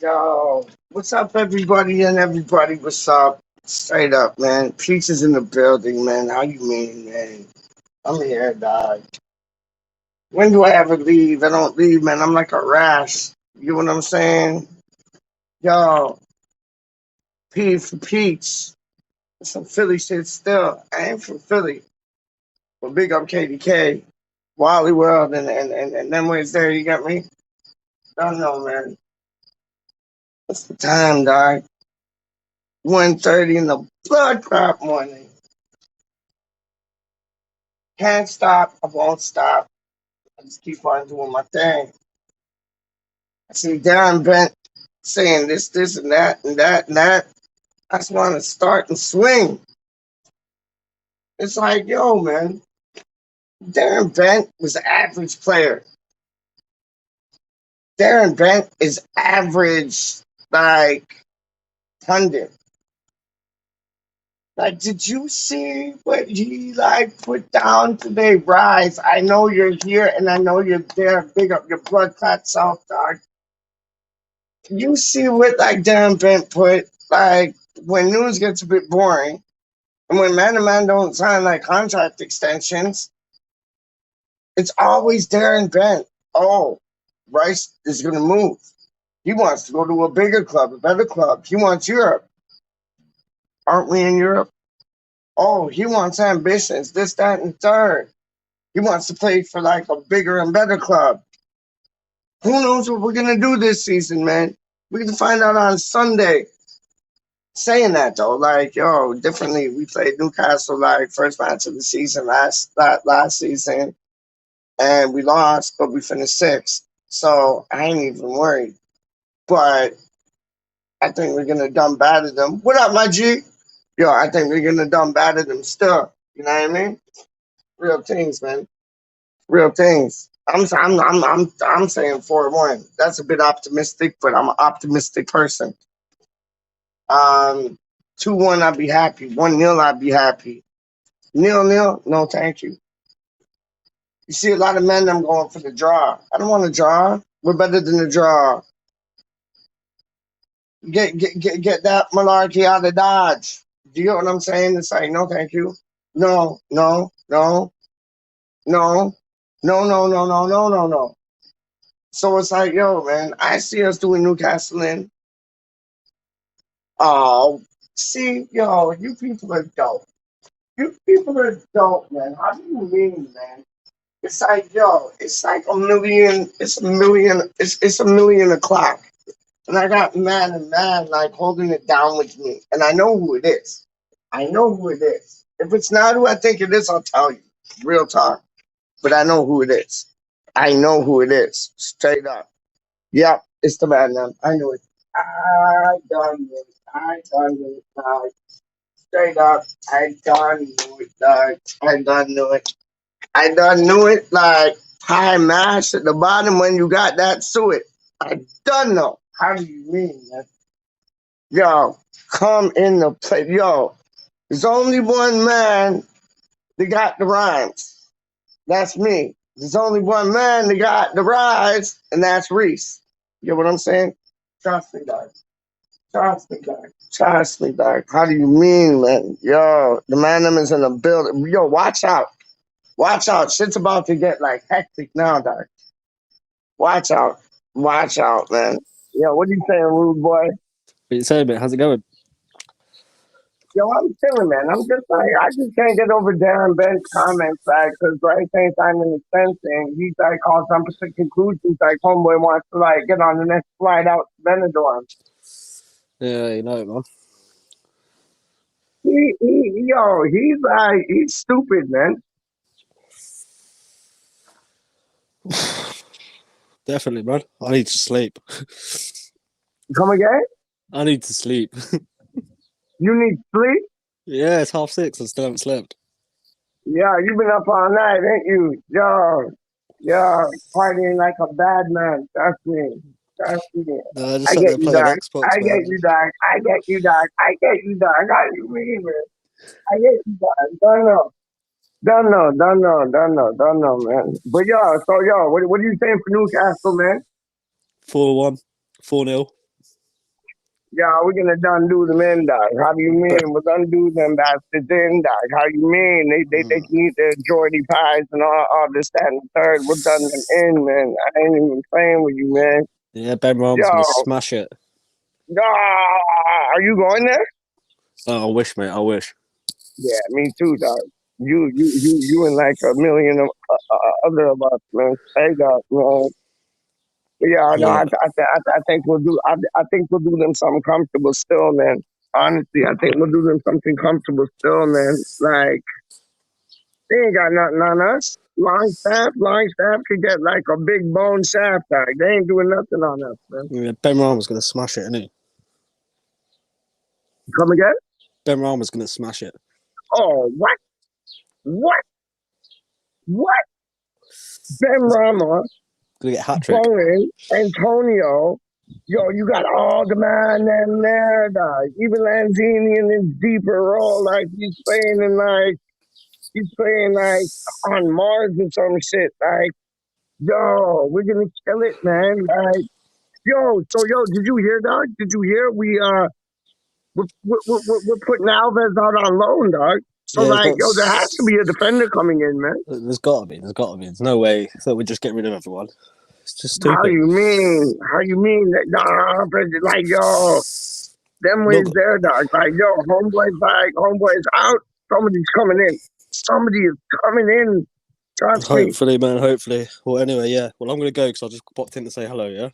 Yo, what's up, everybody and everybody? What's up? Straight up, man. Peace is in the building, man. How you mean, man? I'm here, dog. When do I ever leave? I don't leave, man. I'm like a rash. You know what I'm saying? Yo, P for Peach. Some Philly shit still. I ain't from Philly. But big up KDK, Wally World, and them ways there. You got me? Don't know, man. What's the time, dog? 1:30 in the blood crop morning. Can't stop. I won't stop. I just keep on doing my thing. I see Darren Bent saying this, and that, and that, and that. I just want to start and swing. It's like, yo, man, Darren Bent was an average player. Darren Bent is average, like, pundit. Like, did you see what he, like, put down today? Rise, I know you're here, and I know you're there. Big up your blood clot self, dog. You see what like Darren Bent put like when news gets a bit boring and when man to man don't sign like contract extensions, it's always Darren Bent. Oh, Rice is gonna move. He wants to go to a bigger club, a better club. He wants Europe. Aren't we in Europe? Oh, he wants ambitions, this, that, and third. He wants to play for like a bigger and better club. Who knows what we're gonna do this season, man? We can find out on Sunday. Saying that though, like yo, differently. We played Newcastle like first match of the season last season, and we lost, but we finished sixth. So I ain't even worried. But I think we're gonna dumb batter them. What up, my G? Yo, I think we're gonna dumb batter them still. You know what I mean? Real things, man. Real things. I'm saying 4-1. That's a bit optimistic, but I'm an optimistic person. 2-1, I'd be happy. 1-0, I'd be happy. 0-0, no, thank you. You see a lot of men, I'm going for the draw. I don't want to draw. We're better than the draw. Get that malarkey out of Dodge. Do you know what I'm saying? It's like, no, thank you. No, no, no, no, no, no, no, no, no, no, no. So it's like, yo, man, I see us doing Newcastle in. Oh, see, yo, you people are dope. You people are dope, man. How do you mean, man? It's like, yo, it's like a million, it's a million o'clock. And I got man and man like holding it down with me. And I know who it is. I know who it is. If it's not who I think it is, I'll tell you. Real talk. But I know who it is. I know who it is. Straight up. Yep, it's the man, man. I knew it. I done it. I done it, dog. Straight up. I done knew it, dog. I done knew it. I done knew it like high mash at the bottom when you got that suet. I done know. How do you mean, man? Yo, come in the play. Yo, there's only one man that got the rhymes. That's me. There's only one man that got the rise, and that's Reese. You know what I'm saying? Trust me, dog. Trust me, dog. Trust me, dog. How do you mean, man? Yo, the man them is in the building. Yo, watch out. Watch out. Shit's about to get like hectic now, dog. Watch out. Watch out, man. Yo, what are you saying, rude boy? What you saying, mate? How's it going? Yo, I'm chilling, man. I'm just like, I just can't get over Darren Bent's comments, like, because right same time in the sense, and he's like, all some conclusions, like, homeboy wants to, like, get on the next flight out to Benidorm. Yeah, you know, man. Yo, he's like, he's stupid, man. Definitely, man. I need to sleep. Come again? I need to sleep. You need sleep? Yeah, it's 6:30. I still haven't slept. Yeah, you've been up all night, ain't you? Yo, partying like a bad man. Trust me. Trust me. No, I just I sat get there you, playing dog. Xbox, I get man. you, dog. I get you, dog. I get you, dog. How you mean, man? I get you, dog. Don't know. Don't know, man. But yo, so yo, what are you saying for Newcastle, man? 4-1, 4-0. Yeah, we're gonna done do them in, dog. How do you But mean? We're gonna do them bastards in, dog. How do you mean? They can eat their Geordie pies and all this, that, and the third. We're done them in, man. I ain't even playing with you, man. yeah, Ben Rahm's gonna Yo, smash it. are you going there? Oh, I wish, mate. I wish. Yeah, me too, dog. You, and like a million of other of us, man. Hey, dog, man. But yeah, no, Yeah, I think we'll do. I think we'll do them something comfortable still, man. Honestly, I think we'll do them something comfortable still, man. Like they ain't got nothing on us. Long staff could get like a big bone shaft tag. They ain't doing nothing on us, man. yeah. Ben Rahm's gonna smash it, isn't he? Come again? Ben Rahm's gonna smash it. Oh, what? What? What? Ben He's Rama, gonna get a hat trick. Bowen, Antonio. Yo, you got all the man them there, dog. Even Lanzini in his deeper role, like he's playing like on Mars or some shit. Like, yo, we're gonna kill it, man. Like, yo, did you hear, dog? Did you hear? We're putting Alves out on loan, dog. So Yeah, like, yo, there has to be a defender coming in, man. there's gotta be. There's gotta be. There's no way that we just get rid of everyone. It's just How stupid. you mean? How you mean that? Nah, but like, yo, them ways Look, there, dog. Like, yo, homeboy's out. Somebody's coming in. Somebody is coming in. Trust me. hopefully, man. Hopefully. Well, anyway, yeah. Well, I'm gonna go because I just popped in to say hello. Yeah.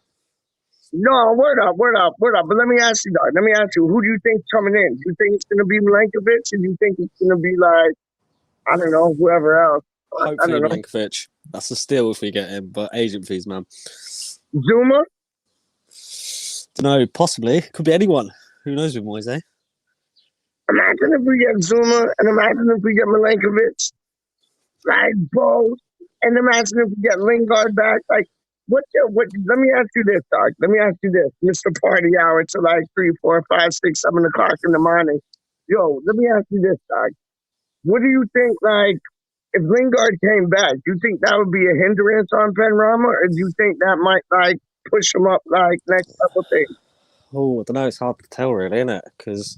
No, word up. But let me ask you, dog. Let me ask you, who do you think's coming in? Do you think it's gonna be Milenkovic? Or do you think it's gonna be like, I don't know, whoever else? I Hopefully, don't know. Milinkovic. That's a steal if we get him, but agent fees, man. Zuma? Don't know. Possibly. Could be anyone. Who knows with Moise? Imagine if we get Zuma and imagine if we get Milenkovic. Like both. And imagine if we get Lingard back. Like, let me ask you this, dog. Let me ask you this, Mr. Party Hour to like 3, 4, 5, 6, 7 o'clock in the morning. Yo, let me ask you this, dog. What do you think, like, if Lingard came back, do you think that would be a hindrance on Benrahma, or do you think that might like push him up like next level thing? Oh, I don't know. It's hard to tell, really, isn't it? Because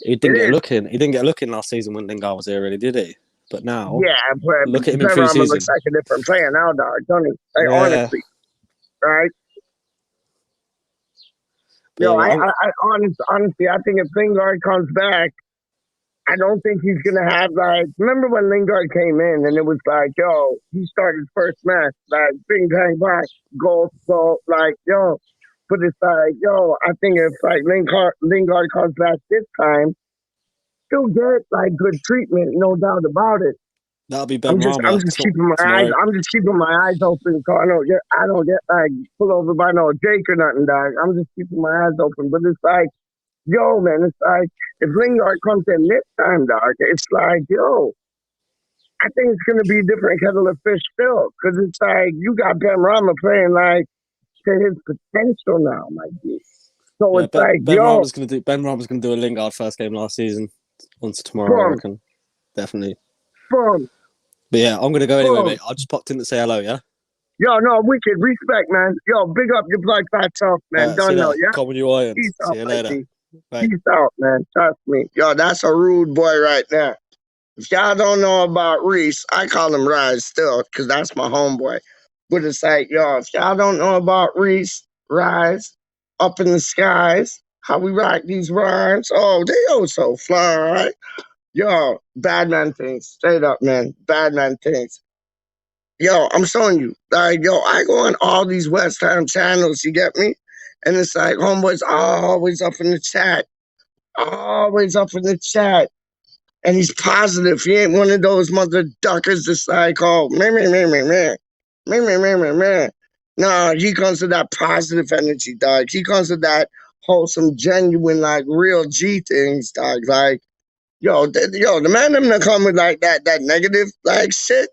he It didn't get a is. look in. He didn't get a look in last season when Lingard was here, really, did he? But now, Yeah, but look at him in Benrahma looks pre-season. like a different player now, dog, don't he? Like, Yeah, honestly, right? but yeah. Well, Honestly, I think if Lingard comes back, I don't think he's gonna have like. Remember when Lingard came in and it was like, yo, he started first match, like bing bang bang, goal, like yo. But it's like, yo, I think if like Lingard comes back this time, he'll get like good treatment, no doubt about it. that'll be Ben Rama tomorrow. I'm just keeping my eyes open so I don't get like pulled over by no Jake or nothing, dog. I'm just keeping my eyes open. But it's like, yo, man, it's like if Lingard comes in this time, dog, it's like, yo, I think it's gonna be a different kettle of fish still. Cause it's like you got Ben Rama playing like to his potential now, my dude. So Yeah, it's like, Ben yo, Rama's gonna do. Ben Rama's gonna do a Lingard first game last season. Onto tomorrow, I boom, reckon. Definitely. boom, But yeah, I'm gonna go anyway, boom. mate. I just popped in to say hello. Yeah. Yo, no, wicked respect, man. Yo, big up your blood fat self, man. See Don't you know, later. yeah? Come with your irons. Peace See out, you my later. G. Bye. Peace out, man. Trust me. Yo, that's a rude boy right there. If y'all don't know about Reese, I call him Rise still, because that's my homeboy. But it's like, yo, if y'all don't know about Reese, Rise, up in the skies, how we rock these rhymes, oh, they oh so fly, right? Yo, bad man things. Straight up, man. Bad man things. Yo, I'm showing you. Like, yo, I go on all these West Ham channels, you get me? And it's like, homeboys always up in the chat. Always up in the chat. And he's positive. He ain't one of those mother duckers that's like, oh, man. Man. No, he comes to that positive energy, dog. He comes to that wholesome, genuine, like real G things, dog. Like, the man them that come with like that negative like shit,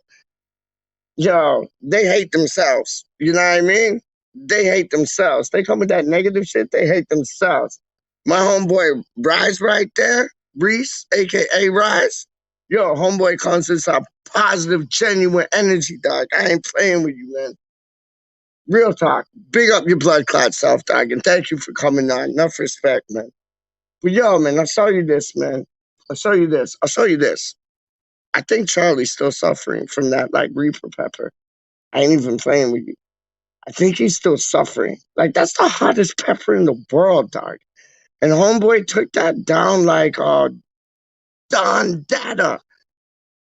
yo, they hate themselves. You know what I mean? They hate themselves. They come with that negative shit, they hate themselves. My homeboy Rise right there, Reese, aka Rise. Yo, homeboy comes with some positive, genuine energy, dog. I ain't playing with you, man. Real talk. Big up your blood clot self, dog, and thank you for coming on. Enough respect, man. But yo, man, I'll show you this, man. I'll show you this. I'll show you this. I think Charlie's still suffering from that, like, Reaper pepper. I ain't even playing with you. I think he's still suffering. Like, that's the hottest pepper in the world, dog. And homeboy took that down like Don Data.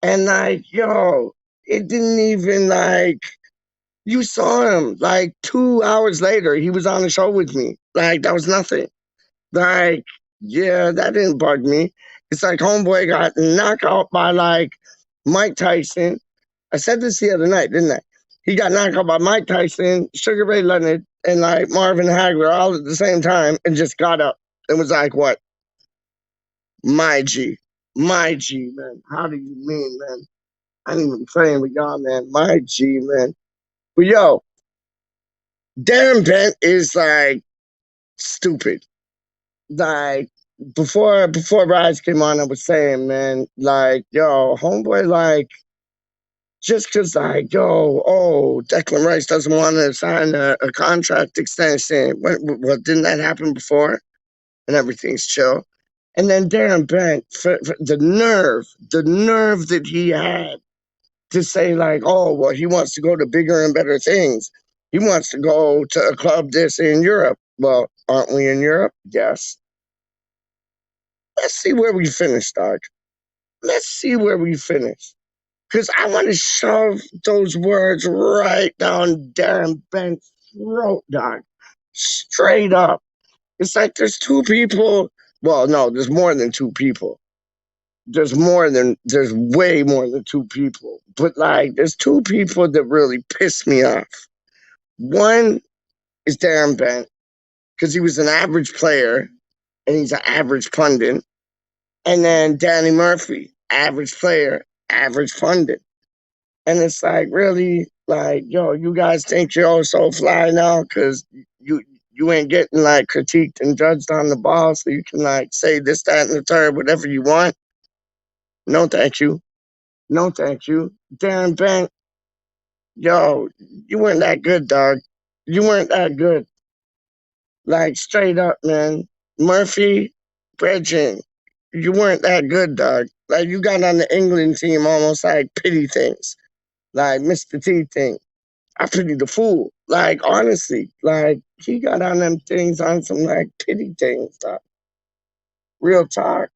And like, yo, it didn't even like you saw him like 2 hours later, he was on the show with me. Like, that was nothing. Like, yeah, that didn't bug me. It's like homeboy got knocked out by like Mike Tyson. I said this the other night, didn't I? He got knocked out by Mike Tyson, Sugar Ray Leonard, and like Marvin Hagler all at the same time and just got up and was like, what? My G. My G, man. How do you mean, man? I ain't even playing with y'all, man. My G, man. But yo, Darren Bent is like stupid. Like before Rise came on, I was saying, man, like, yo, homeboy, like, just cause like, yo, oh, Declan Rice doesn't want to sign a contract extension. What didn't that happen before? And everything's chill. And then Darren Bent, for the nerve that he had to say like, oh, well, he wants to go to bigger and better things. He wants to go to a club this in Europe. Well, aren't we in Europe? Yes. Let's see where we finish, dog. Let's see where we finish. Because I want to shove those words right down Darren Bent's throat, dog. Straight up. It's like there's two people. Well, no, there's more than two people. There's way more than two people. But like, there's two people that really piss me off. One is Darren Bent, because he was an average player and he's an average pundit. And then Danny Murphy, average player, average pundit. And it's like, really, like, yo, you guys think you're all so fly now because you ain't getting like critiqued and judged on the ball, so you can like say this, that, and the third, whatever you want. No, thank you. No, thank you. Darren Bent, yo, you weren't that good, dog. You weren't that good. Like, straight up, man. Murphy, Bridgen, you weren't that good, dog. Like, you got on the England team almost like pity things. Like, Mr. T thing. I pity the fool. Like, honestly, like, he got on them things on some, like, pity things, dog. Real talk.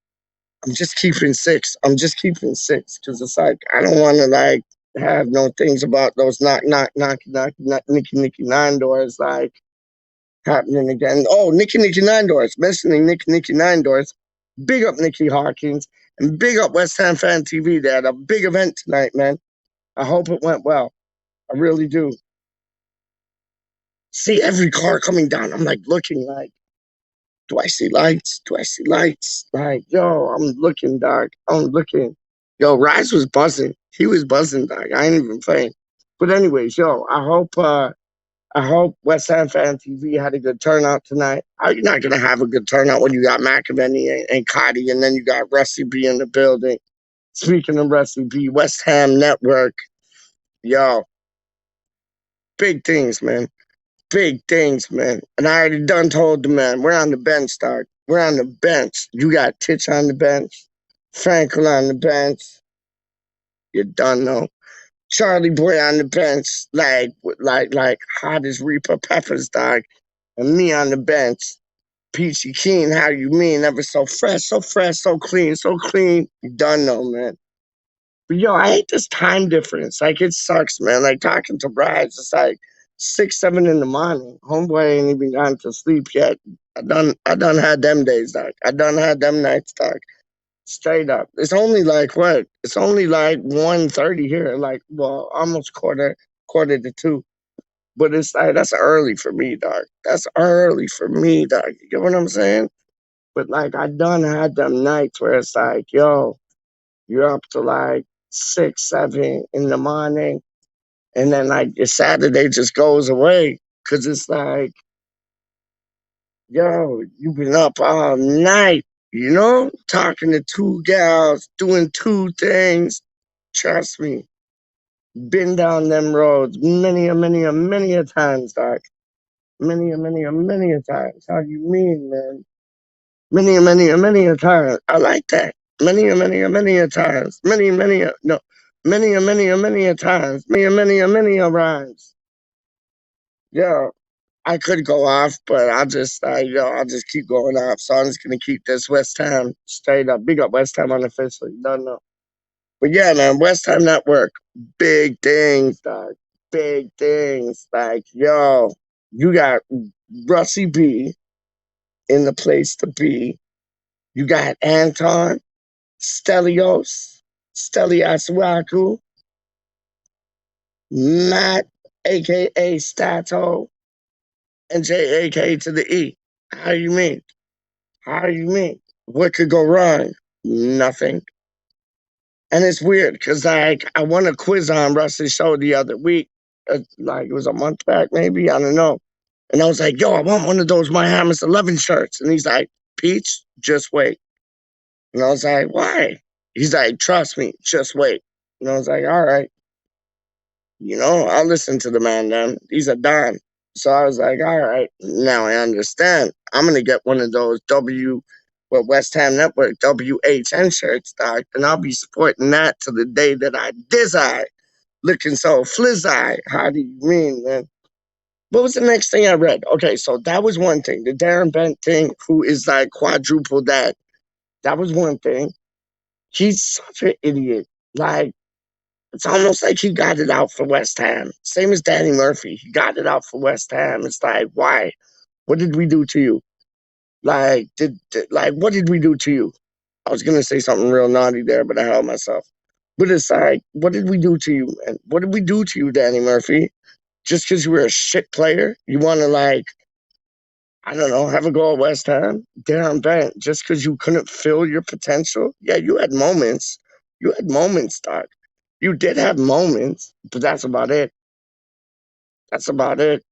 I'm just keeping six. I'm just keeping six because it's like, I don't want to, like, have no things about those knock, Nicky Nine Doors, like, happening again. Oh, Nicky Nine Doors. Mentioning Nicky Nine Doors. Big up Nikki Hawkins and big up West Ham Fan TV. They had a big event tonight, man. I hope it went well. I really do. See every car coming down. I'm like looking like, do I see lights? Do I see lights? Like, yo, I'm looking, dog. I'm looking. Yo, Rise was buzzing. He was buzzing, dog. I ain't even playing. But anyways, yo, I hope West Ham Fan TV had a good turnout tonight. How you not gonna have a good turnout when you got McAvenny and Cotty, and then you got Rusty B in the building? Speaking of Rusty B, West Ham Network, yo, big things, man. Big things, man. And I already done told the man, we're on the bench, dog. We're on the bench. You got Titch on the bench, Frankel on the bench. You done know. Charlie Boy on the bench, like hot as Reaper Peppers, dog. And me on the bench. Peachy Keen, how you mean? Ever so fresh, so clean, so clean. You done know, man. But yo, I hate this time difference. Like, it sucks, man. Like, talking to brides, it's like 6, 7 in the morning. Homeboy ain't even gone to sleep yet. I done had them days, dog. I done had them nights, dog. Straight up. It's only like what? It's only like 1:30 here. Like, well, almost quarter to 2. But it's like, that's early for me, dog. That's early for me, dog. You get what I'm saying? But like, I done had them nights where it's like, yo, you're up to like 6, 7 in the morning, and then like your Saturday just goes away because it's like, yo, you've been up all night, talking to two gals, doing two things. Trust me, Been down them roads many a times, Doc. Many a times. How do you mean, man? Many a times. I like that. Many a times. No. Many a times. Many a rhymes. Yo, I could go off, but I'll just keep going off. So I'm just gonna keep this West Ham straight up. Big up West Ham unofficially. Don't know. But yeah, man, West Ham Network, big things, dog. Big things. Like, yo, you got Russie B in the place to be. You got Anton, Stelios, Steliasuaku, Matt, aka Stato, and JAK to the E. How you mean? How you mean? What could go wrong? Nothing. And it's weird because like I won a quiz on Russ's show the other week, like it was a month back, maybe I don't know. And I was like, "Yo, I want one of those My Hammers 11 shirts." And he's like, "Peach, just wait." And I was like, "Why?" He's like, "Trust me, just wait." And I was like, "All right, I'll listen to the man then. He's a don." So I was like, "All right, now I understand. I'm gonna get one of those West Ham Network WHN shirts, doc, and I'll be supporting that to the day that I dizzy, looking so flizzy. How do you mean, man? What was the next thing I read? Okay, so that was one thing. The Darren Bent thing, who is like quadruple that. That was one thing. He's such an idiot. Like, it's almost like he got it out for West Ham. Same as Danny Murphy. He got it out for West Ham. It's like, why? What did we do to you? Like, what did we do to you? I was gonna say something real naughty there, but I held myself. But it's like, what did we do to you, man? What did we do to you, Danny Murphy? Just because you were a shit player, you want to like, I don't know, have a go at West Ham? Darren Bent, just because you couldn't fill your potential? Yeah, you had moments. You had moments, Doc. You did have moments, but that's about it. That's about it.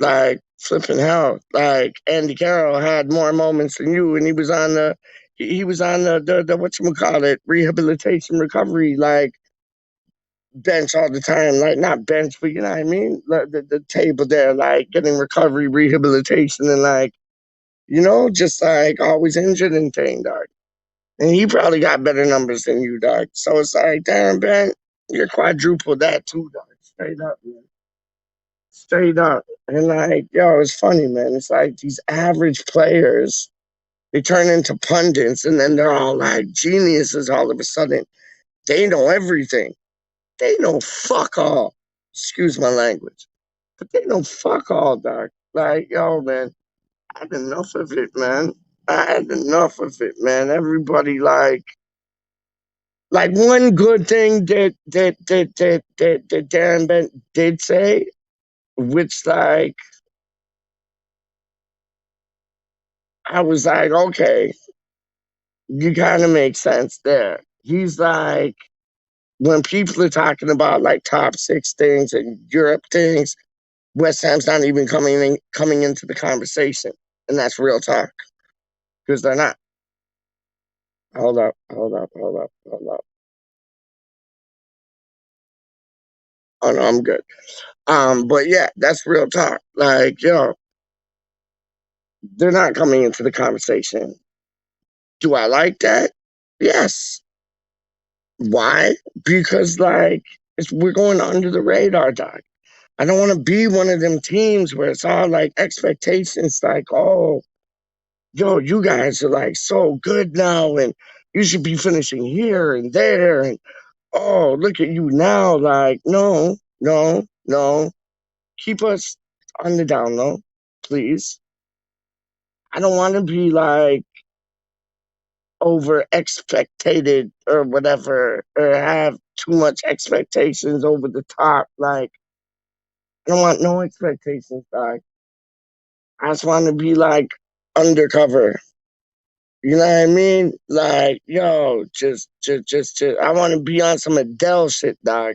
Like flipping hell. Like Andy Carroll had more moments than you, and he was on the whatchamacallit, rehabilitation recovery, like bench all the time. Like not bench, but you know what I mean? The table there, like getting recovery, rehabilitation, and like, just like always injured and thing, dog. And he probably got better numbers than you, dog. So it's like, Darren Bent, you're quadruple that too, dog. Straight up, man. Straight up. And like, yo, it's funny, man. It's like these average players, they turn into pundits and then they're all like geniuses all of a sudden. They know everything. They know fuck all. Excuse my language. But they know fuck all, dog. Like, yo, man, I had enough of it, man. I had enough of it, man. Everybody like one good thing that Darren Bent did say, which like I was like, okay, you kind of make sense there. He's like, when people are talking about like top six things and Europe things, West Ham's not even coming into the conversation, and that's real talk because they're not. Hold up. Oh no, I'm good. But yeah, that's real talk. Like, yo, they're not coming into the conversation. Do I like that? Yes. Why? Because like we're going under the radar, doc. I don't want to be one of them teams where it's all like expectations, like, oh, yo, you guys are like so good now, and you should be finishing here and there, and oh, look at you now. Like, no, no, no. Keep us on the down low, please. I don't want to be like over expectated or whatever, or have too much expectations over the top. Like, I don't want no expectations, dog. I just want to be like undercover. You know what I mean? Like, yo, just. I want to be on some Adele shit, dog.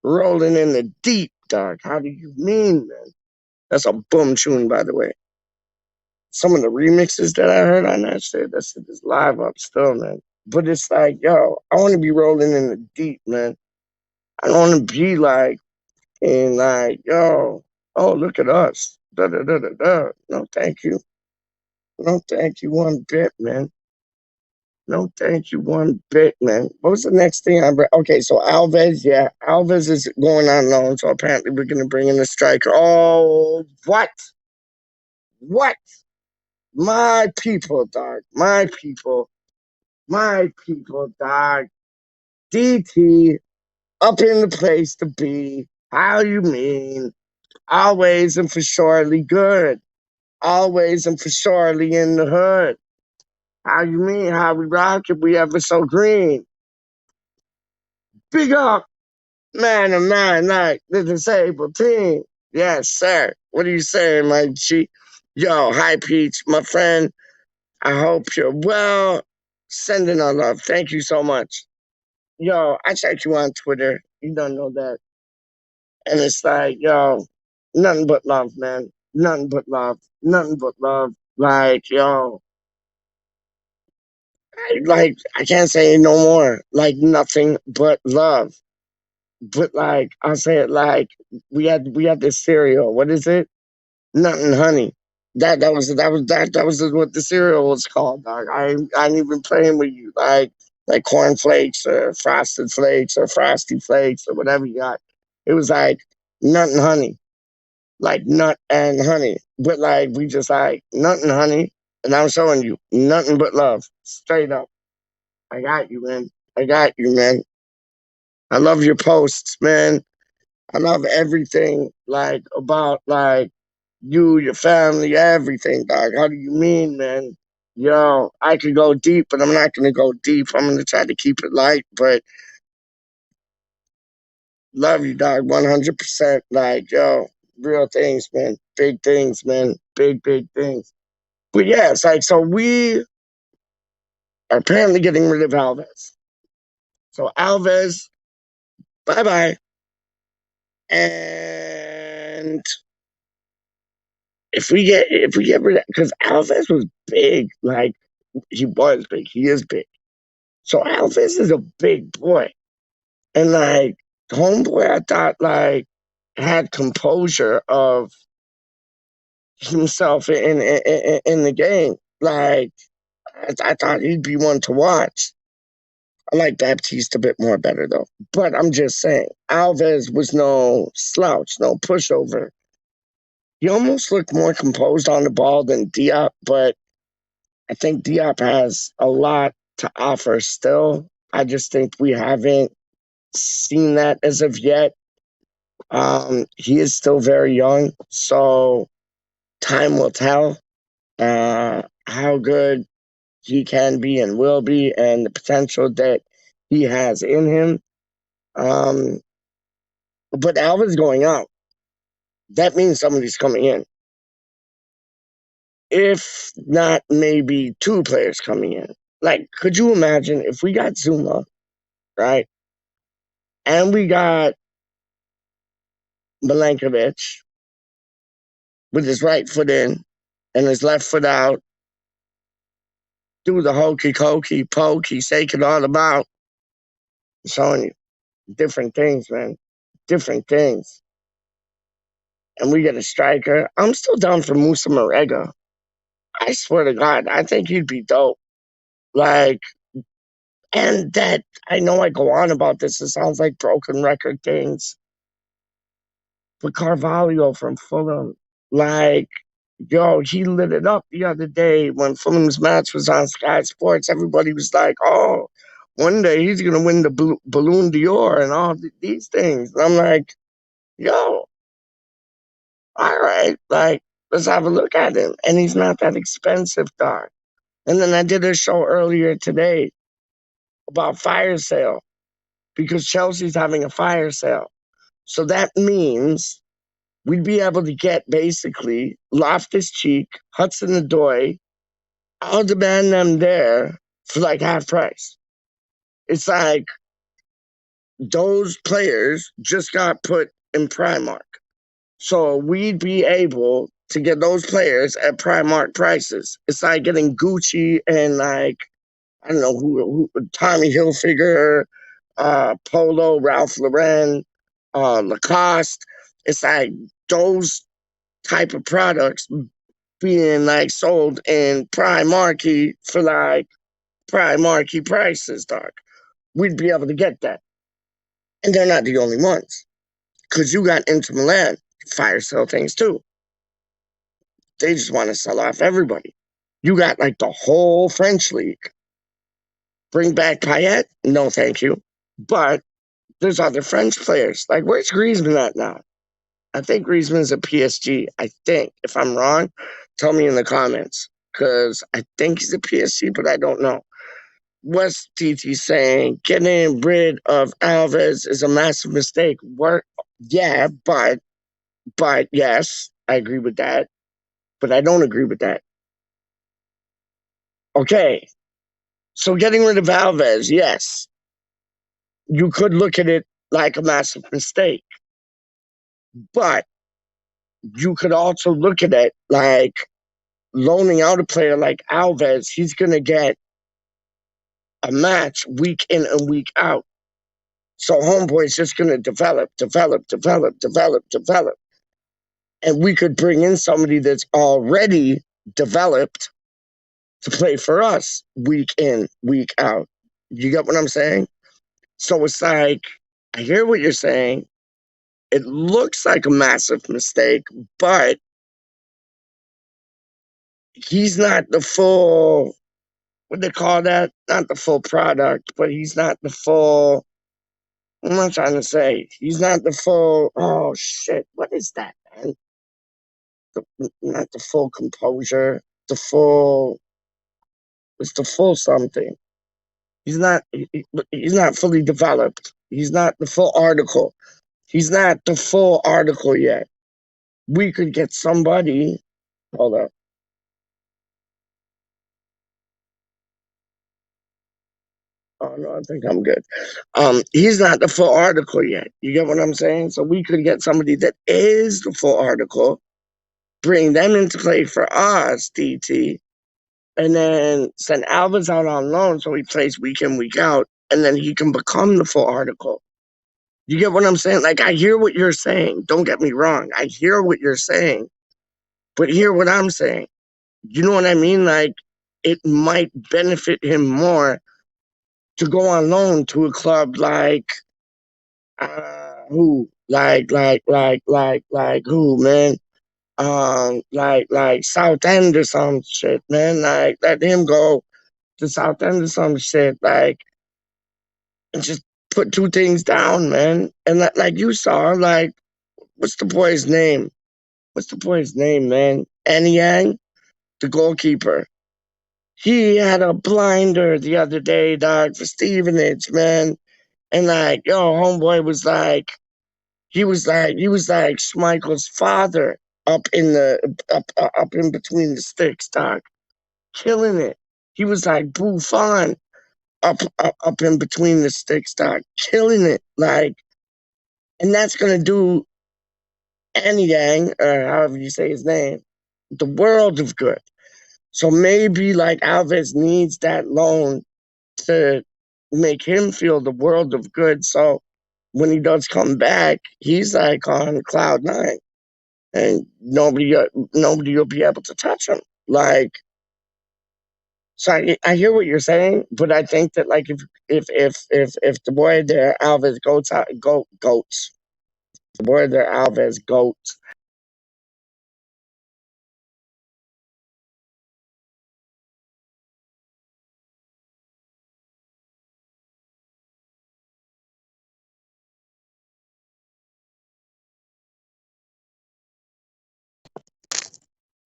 Rolling in the deep, dog. How do you mean, man? That's a boom tune, by the way. Some of the remixes that I heard on that shit is live up still, man. But it's like, yo, I want to be rolling in the deep, man. I don't want to be like, and like, yo, oh, look at us. Da da da da da. No, thank you. No, thank you one bit, man. No, thank you one bit, man. What was the next thing I read? Okay, so Alves, yeah, Alves is going on loan, so apparently we're gonna bring in a striker. Oh, what? What? My people, dog. My people. My people, dog. DT up in the place to be. How you mean? Always and for surely good. Always and for surely in the hood. How you mean? How we rock it? We ever so green. Big up, man of man, like the disabled team. Yes, sir. What are you saying, my G? Yo, hi, Peach, my friend. I hope you're well. Sending our love. Thank you so much. Yo, I check you on Twitter. You don't know that. And it's like, yo, nothing but love, man. Nothing but love. Nothing but love. Like, yo, like I can't say no more. Like nothing but love. But like I'll say it like we had this cereal. What is it? Nothing honey. That was what the cereal was called, dog. I ain't even playing with you. Like corn flakes or frosted flakes or frosty flakes or whatever you got. It was like nothing honey. Like nut and honey. But like we just like nothing honey. And I'm showing you nothing but love. Straight up. I got you, man. I got you, man. I love your posts, man. I love everything like about like you, your family, everything, dog. How do you mean, man? Yo, I could go deep, but I'm not gonna go deep. I'm gonna try to keep it light, but love you, dog, 100%. Like, yo, real things, man. Big things, man. Big, big things. But yeah, it's like so we are apparently getting rid of Alves. So Alves, bye bye. And if we get rid of because Alves was big, like he was big, he is big. So Alves is a big boy, and like homeboy, I thought like had composure of himself in the game. Like I thought he'd be one to watch. I like Baptiste a bit more better though, but I'm just saying Alves was no slouch, no pushover. He almost looked more composed on the ball than Diop, but I think Diop has a lot to offer still. I just think we haven't seen that as of yet. He is still very young, so time will tell how good he can be and will be, and the potential that he has in him. Um, but Alvin's going out. That means somebody's coming in. If not, maybe two players coming in. Like, could you imagine if we got Zuma, right? And we got Milankovic with his right foot in and his left foot out, do the hokey cokey pokey, shake it all about. I'm showing you different things, man. Different things. And we get a striker. I'm still down for Musa Marega. I swear to God, I think he'd be dope. Like, and that I know I go on about this. It sounds like broken record things. But Carvalho from Fulham, like, yo, he lit it up the other day when Fulham's match was on Sky Sports. Everybody was like, oh, one day he's going to win the Balloon d'Or and all these things. And I'm like, yo, all right, like, let's have a look at him. And he's not that expensive, dog. And then I did a show earlier today about fire sale because Chelsea's having a fire sale. So that means we'd be able to get basically Loftus Cheek, Hudson Odoi, I'll demand them there for like half price. It's like those players just got put in Primark. So we'd be able to get those players at Primark prices. It's like getting Gucci and like, I don't know, who Tommy Hilfiger, Polo, Ralph Lauren, Lacoste. It's like those type of products being like sold in prime marquee for like prime marquee prices, dog. We'd be able to get that. And they're not the only ones. Because you got Inter Milan, fire sale things too. They just want to sell off everybody. You got like the whole French league. Bring back Payet? No, thank you. But there's other French players. Like, where's Griezmann at now? I think Griezmann's at PSG. I think. If I'm wrong, tell me in the comments. Because I think he's at PSG, but I don't know. What's TT saying? Getting rid of Alves is a massive mistake. What? Yeah, but yes, I agree with that. But I don't agree with that. Okay, so getting rid of Alves, yes, you could look at it like a massive mistake, but you could also look at it like loaning out a player like Alves. He's going to get a match week in and week out. So Homeboy's just going to develop. And we could bring in somebody that's already developed to play for us week in, week out. You get what I'm saying? So it's like, I hear what you're saying. It looks like a massive mistake, but he's not the full, what they call that? Not the full product, but he's not the full, what am I trying to say? He's not the full, oh shit, what is that, man? Not the full composure, the full, it's the full something. He's not fully developed. He's not the full article. He's not the full article yet. We could get somebody, hold up. Oh no, I think I'm good. He's not the full article yet. You get what I'm saying? So we could get somebody that is the full article, bring them into play for us, DT, and then send Alves out on loan so he plays week in, week out, and then he can become the full article. You get what I'm saying? Like, I hear what you're saying. Don't get me wrong. I hear what you're saying, but hear what I'm saying. You know what I mean? Like, it might benefit him more to go on loan to a club like who, like who, man? Like South End or some shit, man. Like, let him go to South End or some shit, like, and just put two things down, man. And like you saw, like, what's the boy's name? What's the boy's name, man? Annie Yang, the goalkeeper. He had a blinder the other day, dog, for Stevenage, man. And like, yo, homeboy was like, he was like Schmeichel's father up in between the sticks, dog, killing it. He was like Buffon up in between the sticks, dog, killing it. Like, and that's gonna do Annie Yang, or however you say his name, the world of good. So maybe like Alves needs that loan to make him feel the world of good. So when he does come back, he's like on cloud nine, and nobody will be able to touch him. Like, so I hear what you're saying, but I think that like if the boy there Alves goats, the boy there Alves goats.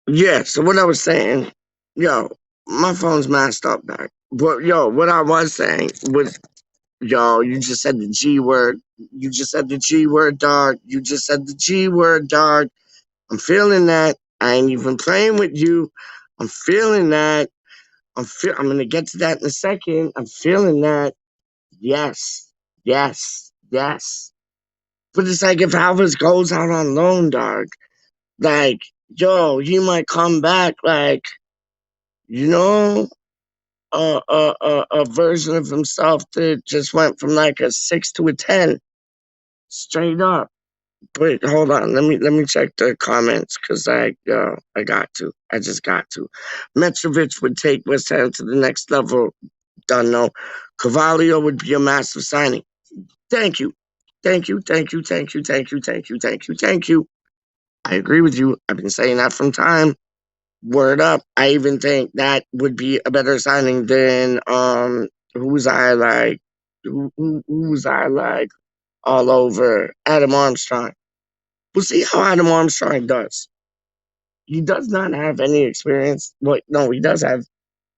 Yeah, so what I was saying, yo, my phone's masked up back. But yo, what I was saying was, yo, you just said the G word. You just said the G word, dog. You just said the G word, dog. I'm feeling that. I ain't even playing with you. I'm feeling that. I'm gonna get to that in a second. I'm feeling that. Yes. Yes. Yes. But it's like if Alvis goes out on loan, dog, like, yo, he might come back, like, you know, a version of himself that just went from like a 6 to a 10, straight up. But hold on, let me check the comments because I got to, I just got to. Mitrovic would take West Ham to the next level. Done no. Carvalho would be a massive signing. Thank you, thank you, thank you, thank you, thank you, thank you, thank you, thank you. I agree with you. I've been saying that from time. Word up. I even think that would be a better signing than who's I like who's I like all over Adam Armstrong. We'll see how Adam Armstrong does. He does not have any experience. Well, no, he does have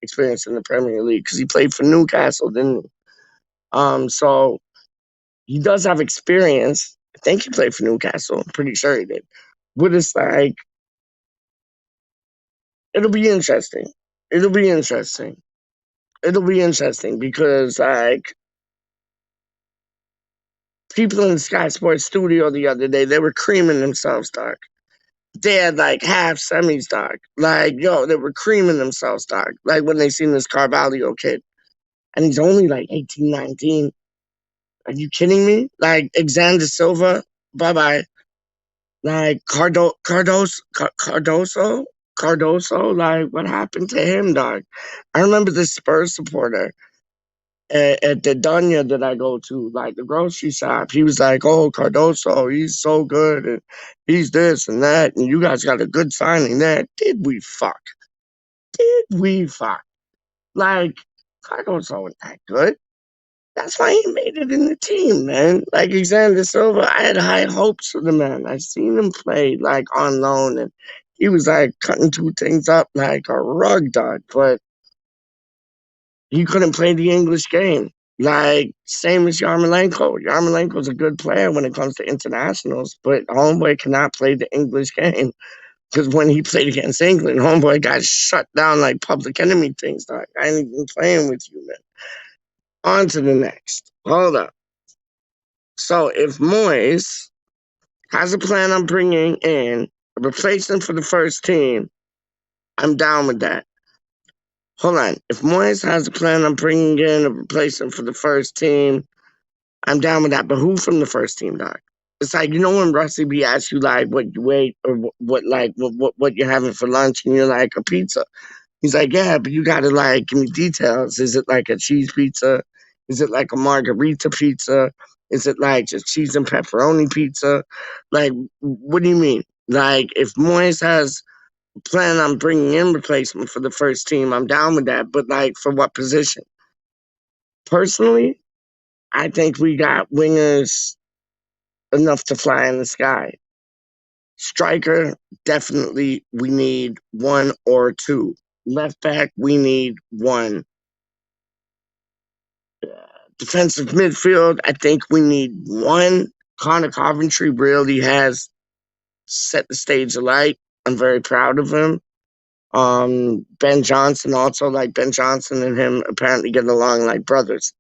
experience in the Premier League because he played for Newcastle, didn't he? So he does have experience. I think he played for Newcastle. I'm pretty sure he did. But it's like it'll be interesting. It'll be interesting. It'll be interesting because like people in the Sky Sports studio the other day, they were creaming themselves, dog. They had like half semis, dog. Like, yo, they were creaming themselves, dog. Like when they seen this Carvalho kid. And he's only like 18, 19. Are you kidding me? Like Alexander Silva, bye bye. Like Cardoso, like what happened to him, dog? I remember this Spurs supporter at the Dunya that I go to, like the grocery shop. He was like, "Oh, Cardoso, he's so good, and he's this and that, and you guys got a good signing there." Did we fuck? Did we fuck? Like Cardoso wasn't that good. That's why he made it in the team, man. Like Alexander Silva, I had high hopes for the man. I seen him play like on loan, and he was like cutting two things up like a rug dog, but he couldn't play the English game. Like same as Yarmolenko. Yarmolenko's a good player when it comes to internationals, but Homeboy cannot play the English game because when he played against England, Homeboy got shut down like public enemy things. Like I ain't even playing with you, man. On to the next. Hold up. So if Moyes has a plan on bringing in a replacement for the first team, I'm down with that. Hold on. If Moyes has a plan on bringing in a replacement for the first team, I'm down with that. But who from the first team, Doc? It's like, you know when Rusty B asks you like what you ate or what you're having for lunch, and you're like a pizza. He's like, yeah, but you gotta like give me details. Is it like a cheese pizza? Is it like a margarita pizza? Is it like just cheese and pepperoni pizza? Like, what do you mean? Like, if Moyes has a plan on bringing in replacement for the first team, I'm down with that. But like, for what position? Personally, I think we got wingers enough to fly in the sky. Striker, definitely we need one or two. Left back, we need one. Defensive midfield, I think we need one. Connor Coventry really has set the stage alight. I'm very proud of him. Ben Johnson also, like Ben Johnson and him apparently get along like brothers,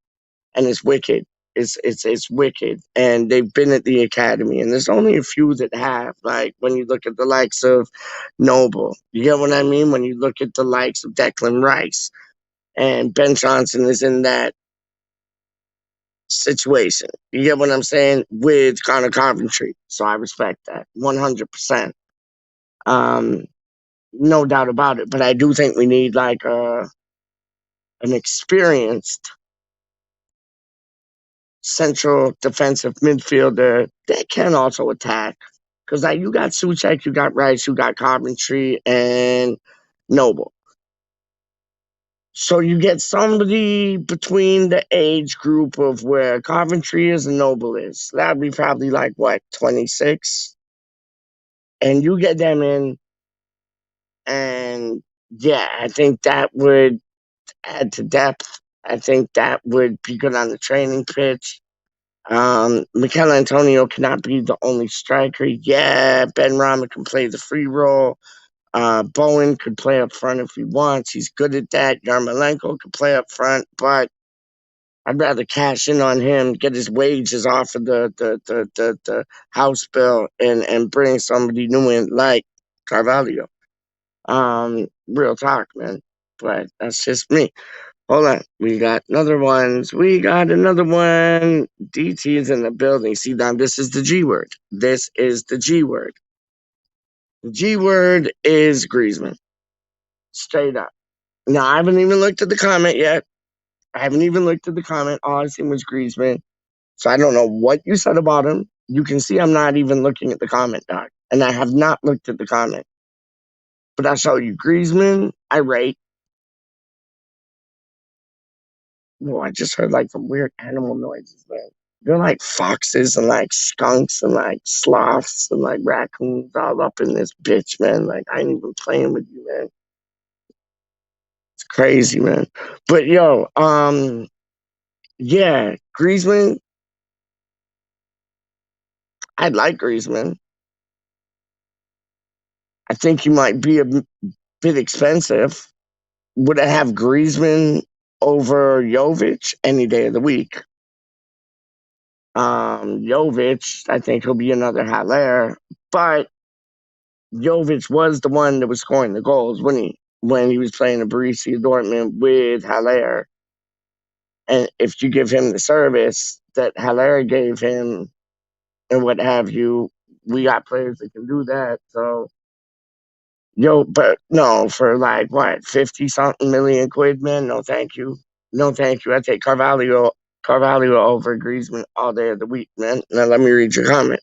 and it's wicked. It's wicked, and they've been at the academy, and there's only a few that have. Like when you look at the likes of Noble, you get what I mean. When you look at the likes of Declan Rice, and Ben Johnson is in that situation. You get what I'm saying with Connor Coventry, so I respect that 100%. Um, no doubt about it. But I do think we need like an experienced central defensive midfielder that can also attack. Because like you got Suchek, you got Rice, you got Coventry, and Noble. So you get somebody between the age group of where Coventry is and Noble is. That'd be probably like what, 26? And you get them in, and yeah, I think that would add to depth. I think that would be good on the training pitch. Mikel Antonio cannot be the only striker. Yeah, Ben Rama can play the free role. Bowen could play up front if he wants. He's good at that. Yarmolenko could play up front, but I'd rather cash in on him, get his wages off of the house bill, and bring somebody new in like Carvalho. Real talk, man. But that's just me. Hold on. We got another ones. We got another one. DT is in the building. See, now this is the G word. This is the G word. The G word is Griezmann. Straight up. Now, I haven't even looked at the comment yet. I haven't even looked at the comment. All I seen was Griezmann. So I don't know what you said about him. You can see I'm not even looking at the comment, Doc. And I have not looked at the comment. But I show you Griezmann, I rate. Well, I just heard like some weird animal noises, man. They're like foxes and like skunks and like sloths and like raccoons all up in this bitch, man. Like I ain't even playing with you, man. It's crazy, man. But yo, yeah, Griezmann, I like Griezmann. I think he might be a bit expensive. Would I have Griezmann over Jovic any day of the week? Jovic, I think he'll be another Haller, but Jovic was the one that was scoring the goals when he was playing the Borussia Dortmund with Haller. And if you give him the service that Haller gave him and what have you, we got players that can do that. So but no, for like what, 50 something million quid, man. No, thank you. No, thank you. I take Carvalho over Griezmann all day of the week, man. Now let me read your comment.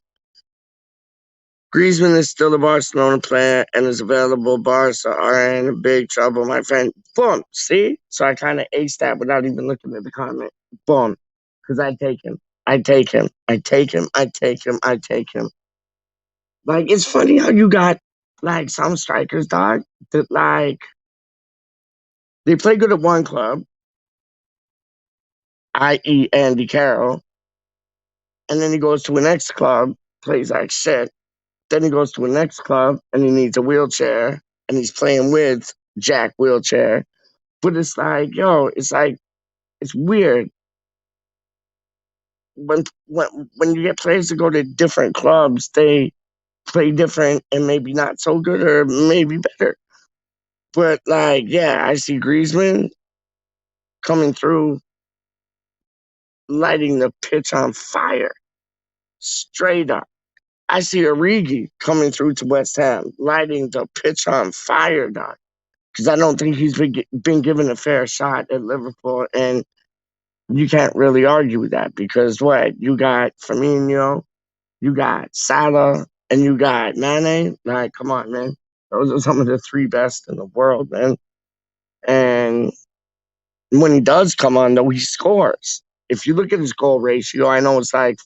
Griezmann is still a Barcelona player and is available. Barca are in big trouble, my friend. Boom. See? So I kind of aced that without even looking at the comment. Boom. Because I take him. I take him. I take him. I take him. I take him. Like, it's funny how you got, like, some strikers, dog, that, like, they play good at one club, i.e. Andy Carroll, and then he goes to a next club, plays like shit. Then he goes to a next club and he needs a wheelchair and he's playing with Jack Wheelchair. But it's like, yo, it's weird. When you get players to go to different clubs, they play different and maybe not so good or maybe better. But like, yeah, I see Griezmann coming through, lighting the pitch on fire. Straight up. I see Origi coming through to West Ham, lighting the pitch on fire, dog. Because I don't think he's been given a fair shot at Liverpool, and you can't really argue with that because what you got Firmino, you got Salah, and you got Mane. Like, come on, man, those are some of the three best in the world, man. And when he does come on, though, he scores. If you look at his goal ratio, I know it's like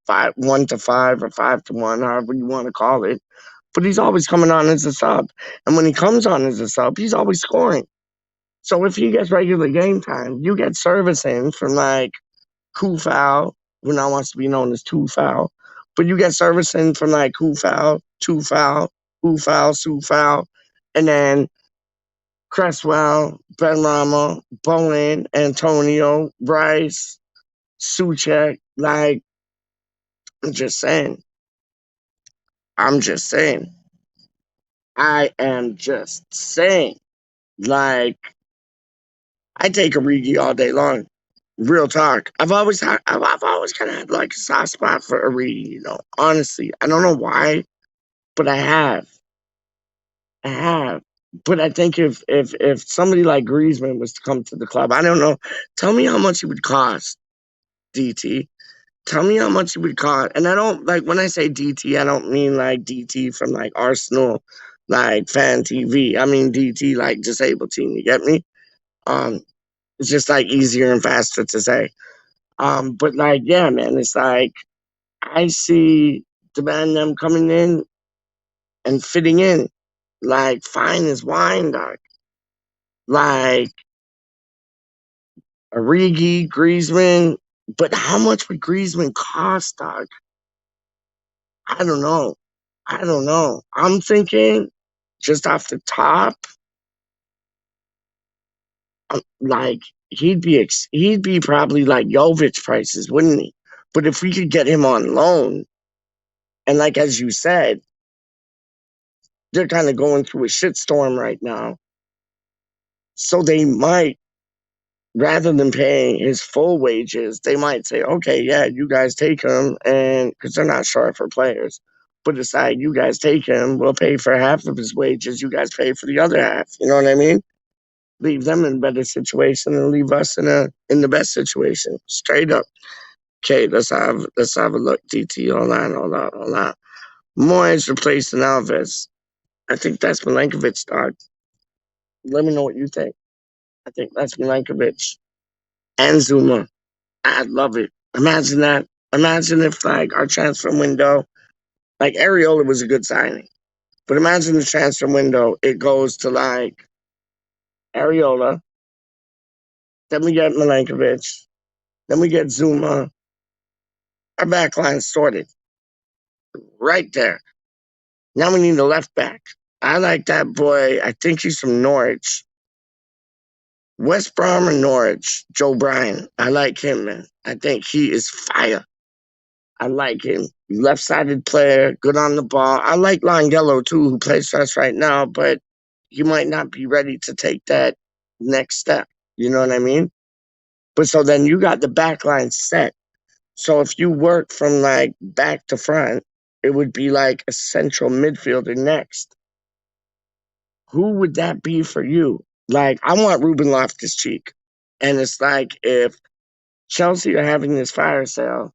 1-5 or 5-1, however you want to call it. But he's always coming on as a sub. And when he comes on as a sub, he's always scoring. So if he gets regular game time, you get servicing from like Kufal, who now wants to be known as Tufal. But you get servicing from like Kufal, Tufal, Ufal, Sufal, and then Cresswell, Benrahma, Bowen, Antonio, Bryce, Suchek. Like, I'm just saying. I'm just saying. I am just saying. Like, I take Origi all day long. Real talk. I've always kind of had like a soft spot for Origi, you know. Honestly, I don't know why, but I have. I have. But I think if somebody like Griezmann was to come to the club, I don't know. Tell me how much it would cost, DT. Tell me how much it would cost. And I don't like when I say DT, I don't mean like DT from like Arsenal, like fan TV. I mean DT like disabled team. You get me? Um, it's just like easier and faster to say. But like, yeah, man, it's like I see the band them coming in and fitting in, like fine as wine, dog. Like Origi, Griezmann, but how much would Griezmann cost, dog? I don't know. I don't know. I'm thinking just off the top, like he'd be probably like Jovic prices, wouldn't he? But if we could get him on loan, and like as you said, they're kind of going through a shitstorm right now. So they might rather than paying his full wages, they might say, okay, yeah, you guys take him, and because they're not short for players. But it's like, you guys take him, we'll pay for half of his wages, you guys pay for the other half. You know what I mean? Leave them in a better situation and leave us in the best situation. Straight up. Okay, let's have a look. DT, hold on. Moyes replacing Alves. I think that's Milankovic, dog. Let me know what you think. I think that's Milankovic and Zuma. I'd love it. Imagine that. Imagine if like our transfer window, like Areola was a good signing, but imagine the transfer window. It goes to like Areola, then we get Milankovic, then we get Zuma. Our back line sorted right there. Now we need a left back. I like that boy. I think he's from Norwich. West Brom or Norwich, Joe Bryan. I like him, man. I think he is fire. I like him. Left-sided player, good on the ball. I like Longello too, who plays for us right now, but he might not be ready to take that next step. You know what I mean? But so then you got the back line set. So if you work from like back to front, it would be like a central midfielder next. Who would that be for you? Like, I want Ruben Loftus-Cheek. And it's like, if Chelsea are having this fire sale,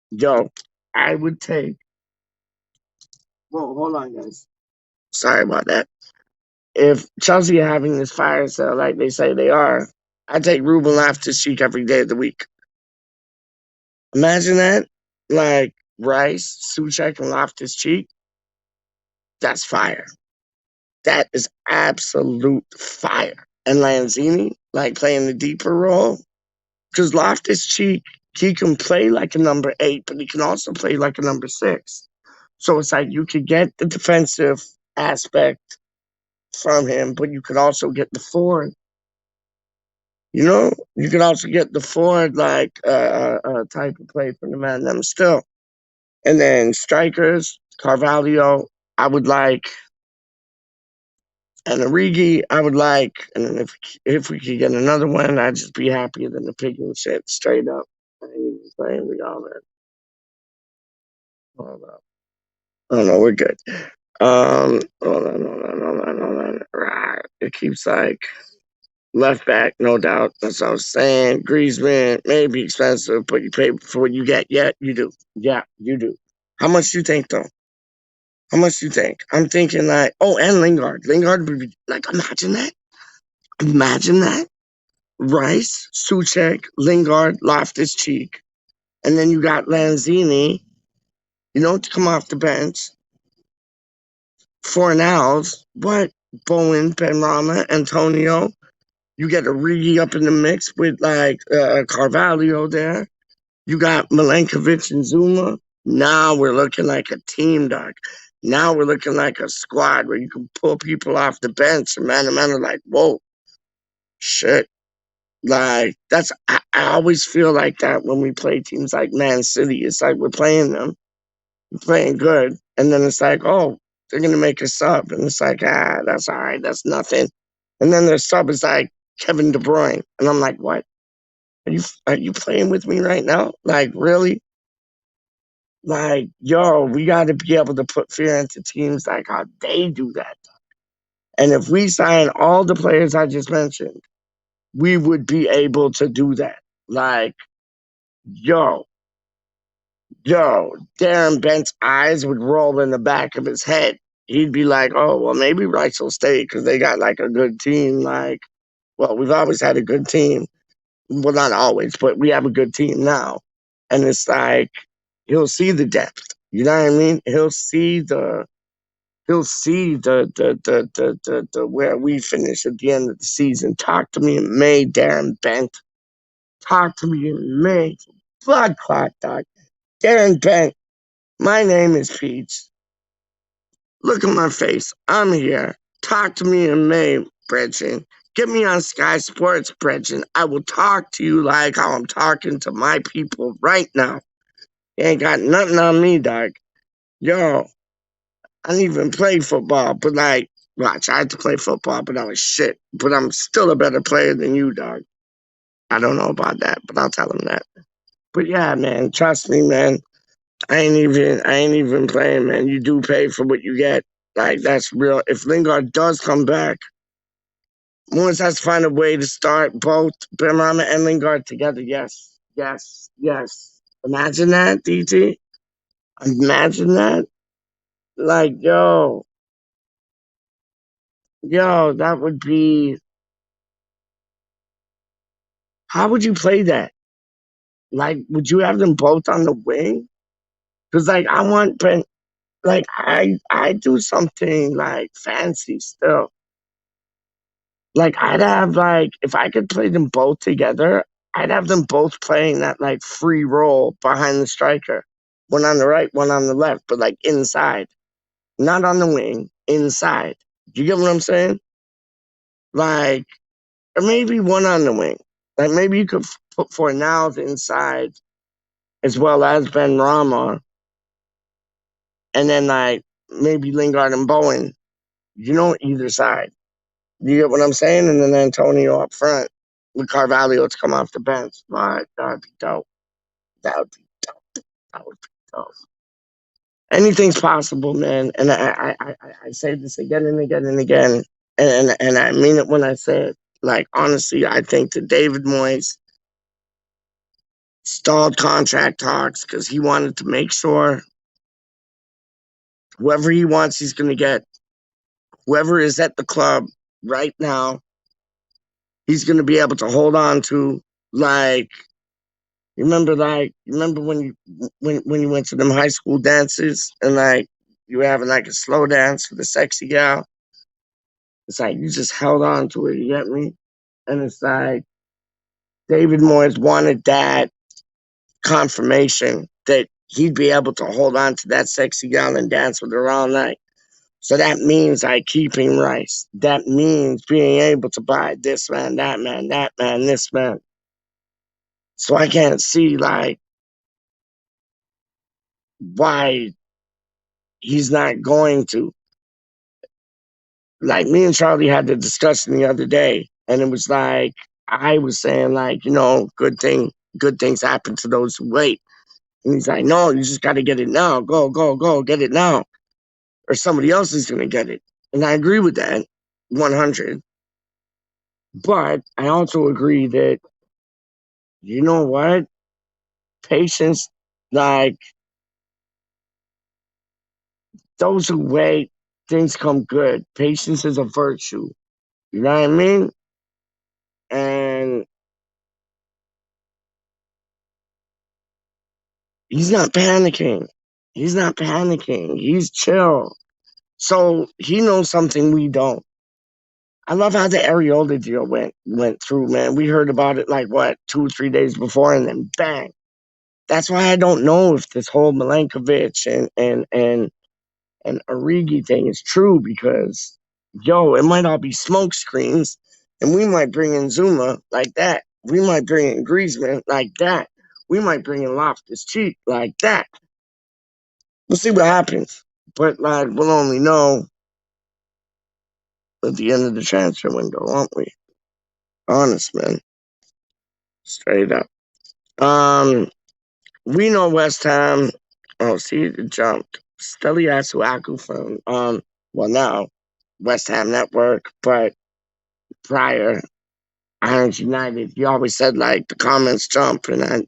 yo, I would take. Whoa, hold on, guys. Sorry about that. If Chelsea are having this fire sale like they say they are, I take Ruben Loftus-Cheek every day of the week. Imagine that. Like, Rice, Suchek, and Loftus-Cheek. That's fire. That is absolute fire. And Lanzini, like playing the deeper role. Because Loftus-Cheek, he can play like a number 8, but he can also play like a number 6. So it's like you could get the defensive aspect from him, but you could also get the forward. You know, you could also get the forward like type of play from the man them still. And then strikers, Carvalho, I would like, and Origi, I would like, and then if we could get another one, I'd just be happier than the pig and shit straight up. I ain't even playing with y'all, man. Hold up. Oh no, we're good. Hold on. Right. It keeps like left back, no doubt. That's what I was saying. Griezmann may be expensive, but you pay for what you get. Yeah, you do. Yeah, you do. How much do you think though? How much do you think? I'm thinking like, oh, and Lingard. Lingard would be like, imagine that. Imagine that. Rice, Suchek, Lingard, Loftus-Cheek, and then you got Lanzini, to come off the bench. Fornals, what? Bowen, Benrahma, Antonio. You get Origi up in the mix with like Carvalho there. You got Milankovic and Zuma. Now we're looking like a team, dog. Now we're looking like a squad where you can pull people off the bench and man are like, whoa, shit. Like I always feel like that when we play teams like Man City. It's like we're playing them, we're playing good, and then it's like, oh, they're gonna make a sub, and it's like, that's all right, that's nothing. And then their sub is like Kevin De Bruyne, and I'm like, what? Are you playing with me right now? Like really? Like, yo, we got to be able to put fear into teams like how they do that. And if we sign all the players I just mentioned, we would be able to do that. Like, yo, Darren Bent's eyes would roll in the back of his head. He'd be like, oh, well, maybe Rice will stay because they got like a good team. Like, well, we've always had a good team. Well, not always, but we have a good team now. And it's like, he'll see the depth. You know what I mean? He'll see the where we finish at the end of the season. Talk to me in May, Darren Bent. Talk to me in May. Blood clot, dog. Darren Bent, my name is Peach. Look at my face. I'm here. Talk to me in May, Bretchen. Get me on Sky Sports, Bretchen. I will talk to you like how I'm talking to my people right now. You ain't got nothing on me, dog. Yo, I didn't even play football, but like, watch, I had to play football, but I was shit. But I'm still a better player than you, dog. I don't know about that, but I'll tell him that. But yeah, man, trust me, man. I ain't even playing, man. You do pay for what you get. Like that's real. If Lingard does come back, Moores has to find a way to start both Benrahma and Lingard together. Yes, yes, yes. Imagine that, DT. Imagine that. Like, yo, that would be. How would you play that? Like, would you have them both on the wing? Because, like, I want Ben. Like, I do something like fancy still. Like, I'd have like if I could play them both together, I'd have them both playing that like free role behind the striker, one on the right, one on the left, but like inside, not on the wing, inside. Do you get what I'm saying? Like, or maybe one on the wing. Like maybe you could put Fornals inside as well as Ben Rama, and then like maybe Lingard and Bowen. Either side. You get what I'm saying? And then Antonio up front with Carvalho to come off the bench. But that would be dope. That would be dope. That would be dope. Anything's possible, man. And I say this again and again and again. And I mean it when I say it. Like, honestly, I think that David Moyes stalled contract talks because he wanted to make sure whoever he wants, he's going to get. Whoever is at the club right now, he's going to be able to hold on to. Like, remember when you went to them high school dances and like you were having like a slow dance for the sexy gal? It's like you just held on to it, you get me? And it's like David Moyes wanted that confirmation that he'd be able to hold on to that sexy gal and dance with her all night. So that means like keeping Rice. That means being able to buy this man, that man, that man, this man. So I can't see like why he's not going to. Like me and Charlie had the discussion the other day, and it was like I was saying, like, good things happen to those who wait. And he's like, no, you just got to get it now. Go, go, go, get it now, or somebody else is gonna get it. And I agree with that, 100. But I also agree that you know what, patience, like those who wait, things come good. Patience is a virtue. You know what I mean? And he's not panicking. He's not panicking. He's chill. So he knows something we don't. I love how the Areola deal went through, man. We heard about it like what 2 or 3 days before, and then bang. That's why I don't know if this whole Milenkovic and Origi thing is true because it might all be smoke screens, and we might bring in Zuma like that. We might bring in Griezmann like that. We might bring in Loftus Cheek like that. We'll see what happens. But like we'll only know at the end of the transfer window, won't we? Honest, man. Straight up. Um, we know West Ham. Oh, see, it jumped. Steliasu from well now West Ham Network, but prior Irons United. He always said like the comments jump, and I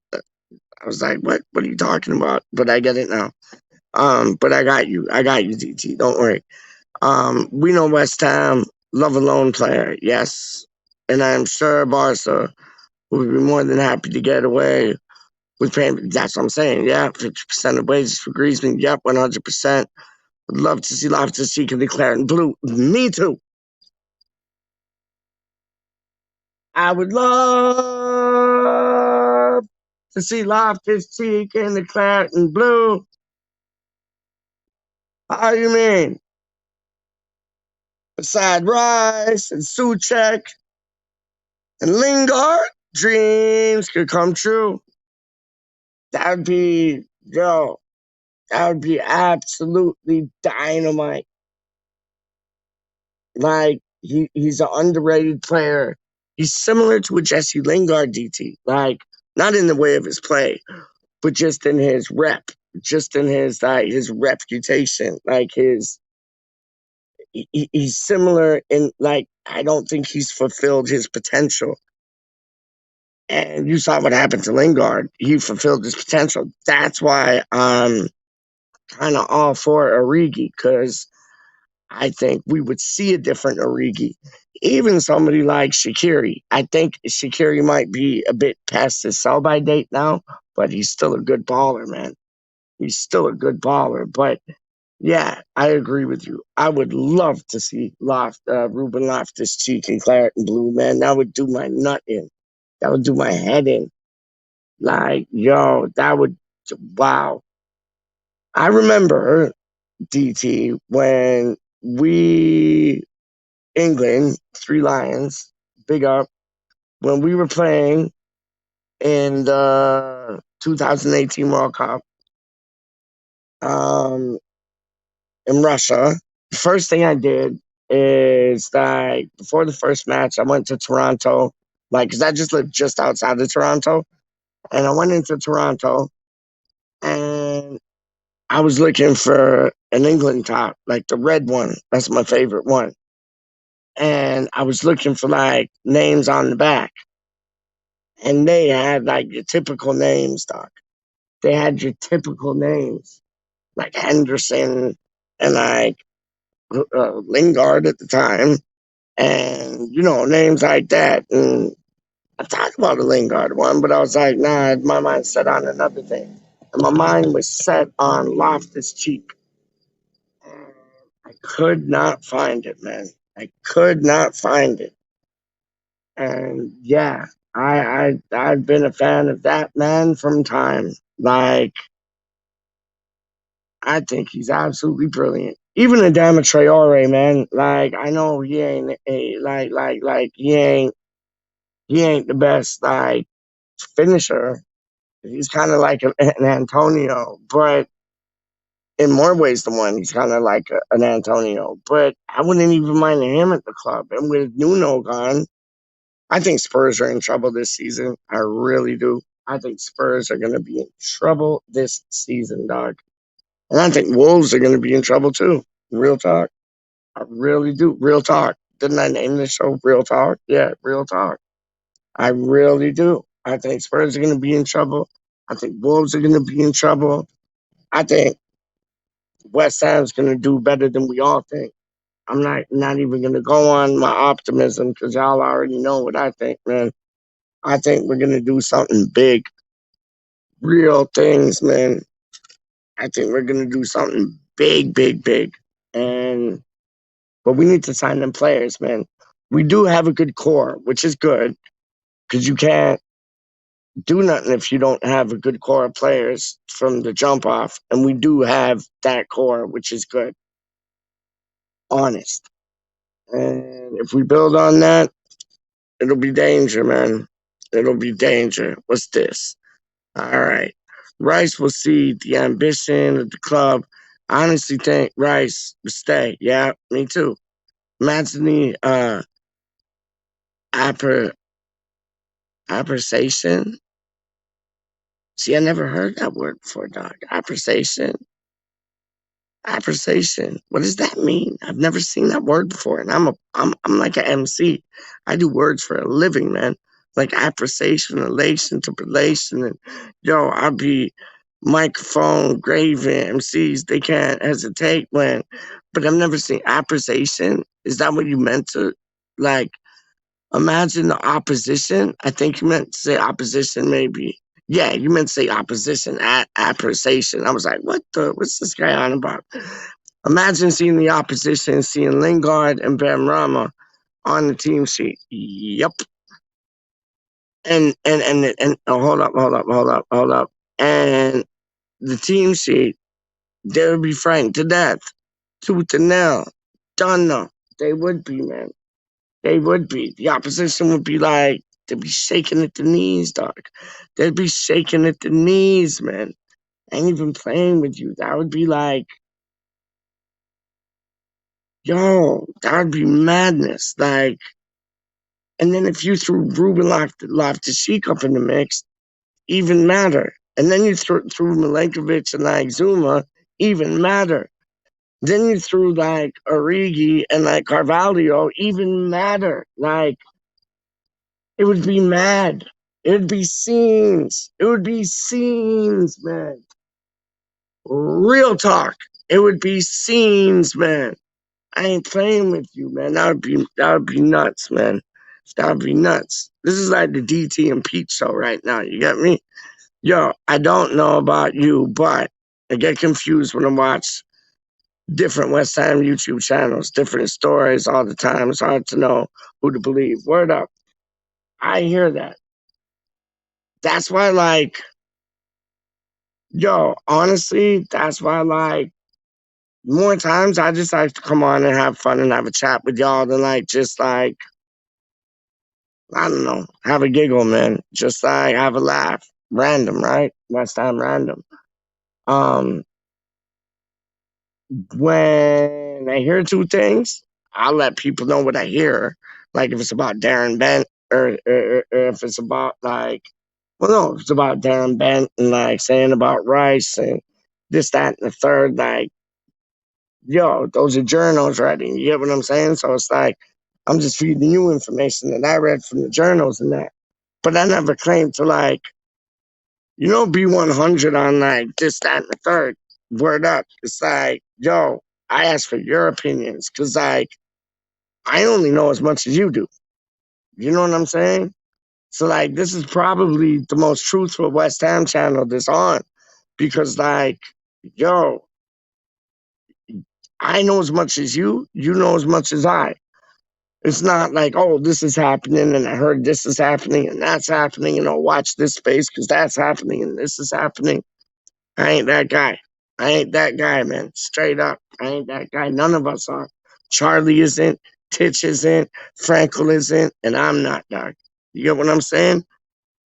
was like, what are you talking about? But I get it now. But I got you, DT. Don't worry. We know West Ham love a lone player, yes, and I'm sure Barca would be more than happy to get away with paying. That's what I'm saying. Yeah, 50% of wages for Griezmann. Yep, 100%. Would love to see Loftus Cheek and declare in blue. Me too. I would love to see Loftus Cheek in the claret and blue. How you mean? Beside Rice and Suchek and Lingard, dreams could come true. That would be, that would be absolutely dynamite. Like, he's an underrated player. He's similar to a Jesse Lingard DT, like not in the way of his play, but just in his rep, just in his his reputation, like he's similar in like I don't think he's fulfilled his potential. And you saw what happened to Lingard. He fulfilled his potential. That's why I'm kind of all for Origi, because I think we would see a different Origi. Even somebody like Shaqiri. I think Shaqiri might be a bit past his sell-by date now, but he's still a good baller, man. He's still a good baller. But yeah, I agree with you. I would love to see Ruben Loftus-Cheek in claret and blue, man. That would do my nut in. That would do my head in. Like, yo, that would, wow. I remember, DT, when England, Three Lions, big up, when we were playing in the 2018 World Cup um, in Russia, the first thing I did is that before the first match, I went to Toronto, like, because I just lived just outside of Toronto. And I went into Toronto and I was looking for an England top, like the red one. That's my favorite one. And I was looking for like names on the back. And they had like your typical names, Doc. They had your typical names, like Henderson and like Lingard at the time. And, names like that. And I talked about the Lingard one, but I was like, nah, my mind's set on another thing. And my mind was set on Loftus Cheek. I could not find it, man. I could not find it. And yeah, I've been a fan of that man from time. Like, I think he's absolutely brilliant. Even Adama Traore, man. Like, I know he ain't he ain't the best like finisher. He's kind of like an Antonio, but in more ways than one, he's kind of like an Antonio. But I wouldn't even mind him at the club. And with Nuno gone, I think Spurs are in trouble this season. I really do. I think Spurs are going to be in trouble this season, dog. And I think Wolves are going to be in trouble too. Real talk. I really do. Real talk. Didn't I name this show Real Talk? Yeah, Real Talk. I really do. I think Spurs are going to be in trouble. I think Wolves are going to be in trouble. I think West Ham's going to do better than we all think. I'm not even going to go on my optimism because y'all already know what I think, man. I think we're going to do something big. Real things, man. I think we're going to do something big, big, big. But we need to sign them players, man. We do have a good core, which is good because you can't do nothing if you don't have a good core of players from the jump off. And we do have that core, which is good. Honest. And if we build on that, it'll be danger, man. It'll be danger. What's this? All right. Rice will see the ambition of the club. I honestly think Rice will stay. Yeah, me too. Imagine the apper appreciation. See, I never heard that word before, dog. Appreciation. Appreciation. What does that mean? I've never seen that word before. And I'm like an MC. I do words for a living, man. Like appreciation, elation, relation, and I'll be microphone, graven MCs. They can't hesitate when, but I've never seen appreciation. Is that what you meant to, like? Imagine the opposition. I think you meant to say opposition, maybe. Yeah, you meant to say opposition at appreciation. I was like, what's this guy on about? Imagine seeing the opposition, seeing Lingard and Rama on the team sheet. Yep. And oh, hold up. And the team sheet, they would be frightened to death. Tooth and nail. Done though. They would be, man. They would be. The opposition would be like, they'd be shaking at the knees, dog. They'd be shaking at the knees, man. Ain't even playing with you. That would be like, yo, that would be madness. Like, And then if you threw Ruben Loftus-Cheek up in the mix, even matter. And then you threw Milenkovic and like Zuma, even matter. Then you threw like Origi and like Carvalho, even matter. Like, it would be mad. It would be scenes. It would be scenes, man. Real talk. It would be scenes, man. I ain't playing with you, man. That would be nuts, man. That would be nuts. This is like the DT and Pete show right now. You get me? Yo, I don't know about you, but I get confused when I watch different West Ham YouTube channels, different stories all the time. It's hard to know who to believe. Word up. I hear that. That's why, like, yo, honestly, that's why, like, more times I just like to come on and have fun and have a chat with y'all than, like, just, like, I don't know, have a giggle, man. Just, like, have a laugh. Random, right? West Ham random. Um, when I hear two things, I'll let people know what I hear. Like, if it's about Darren Bent or if it's about, like, well, no, if it's about Darren Bent and, like, saying about Rice and this, that, and the third, like, yo, those are journals, right? You get what I'm saying? So it's like, I'm just feeding you information that I read from the journals and that. But I never claimed to, like, be 100 on, like, this, that, and the third. Word up. It's like, yo, I ask for your opinions because, like, I only know as much as you do. You know what I'm saying? So, like, this is probably the most truthful West Ham channel that's on because, like, yo, I know as much as you know as much as I. It's not like, oh, this is happening and I heard this is happening and that's happening and I'll watch this space because that's happening and this is happening. I ain't that guy. I ain't that guy, man. Straight up. I ain't that guy. None of us are. Charlie isn't. Titch isn't. Frankel isn't. And I'm not, dog. You get what I'm saying?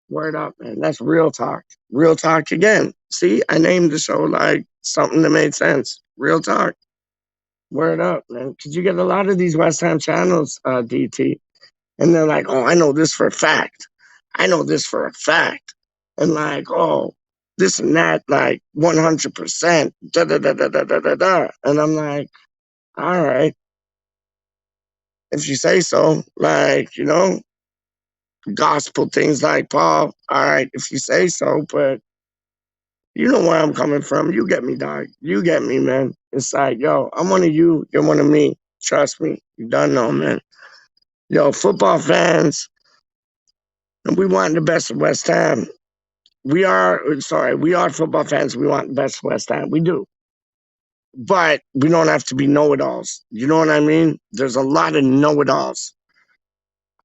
Word up, man. That's real talk. Real talk again. See, I named the show like something that made sense. Real talk. Word up, man. Because you get a lot of these West Ham channels, DT, and they're like, oh, I know this for a fact. I know this for a fact. And like, oh, this and that, like 100%. Da da da da da da da da. And I'm like, all right, if you say so. Like, gospel things like Paul. All right, if you say so. But you know where I'm coming from. You get me, dog. You get me, man. It's like, yo, I'm one of you. You're one of me. Trust me. You don't know, man. Yo, football fans, and we want the best of West Ham. We are football fans. We want the best of West Ham. We do. But we don't have to be know-it-alls. You know what I mean? There's a lot of know-it-alls.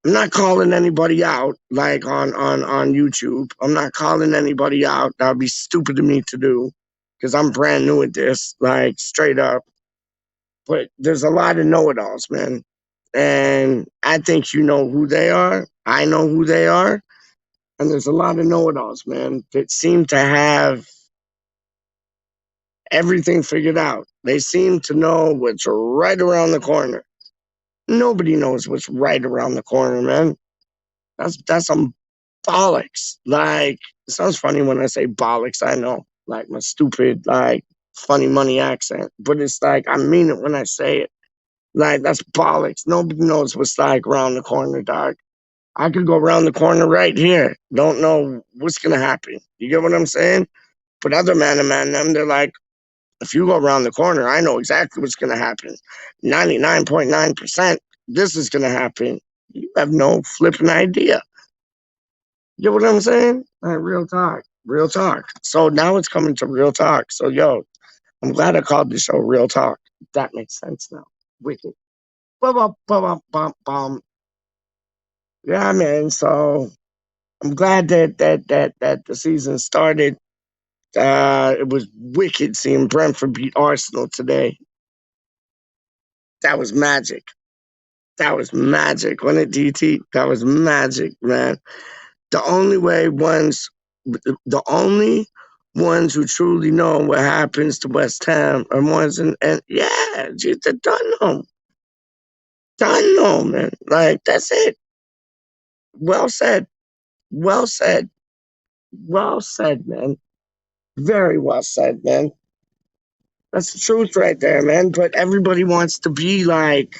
I'm not calling anybody out, like on YouTube. I'm not calling anybody out. That would be stupid of me to do because I'm brand new at this, like straight up. But there's a lot of know-it-alls, man. And I think you know who they are. I know who they are. And there's a lot of know-it-alls, man, that seem to have everything figured out. They seem to know what's right around the corner. Nobody knows what's right around the corner, man. That's some bollocks. Like, it sounds funny when I say bollocks, I know. Like my stupid, like, funny money accent. But it's like, I mean it when I say it. Like, that's bollocks. Nobody knows what's like around the corner, dog. I could go around the corner right here. Don't know what's gonna happen. You get what I'm saying? But other man, them, they're like, if you go around the corner, I know exactly what's gonna happen. 99.9%, this is gonna happen. You have no flipping idea. You get what I'm saying? Real talk. Real talk. So now it's coming to real talk. So yo, I'm glad I called the show Real Talk. That makes sense now. Wicked. Bum, bum, bum, bum, bum. Yeah, man. So I'm glad that the season started. It was wicked seeing Brentford beat Arsenal today. That was magic. That was magic. Wasn't it, DT? That was magic, man. The only way the only ones who truly know what happens to West Ham are ones and yeah, just don't know. Don't know, man. Like, that's it. Well said. Well said. Well said, man. Very well said, man. That's the truth right there, man. But everybody wants to be like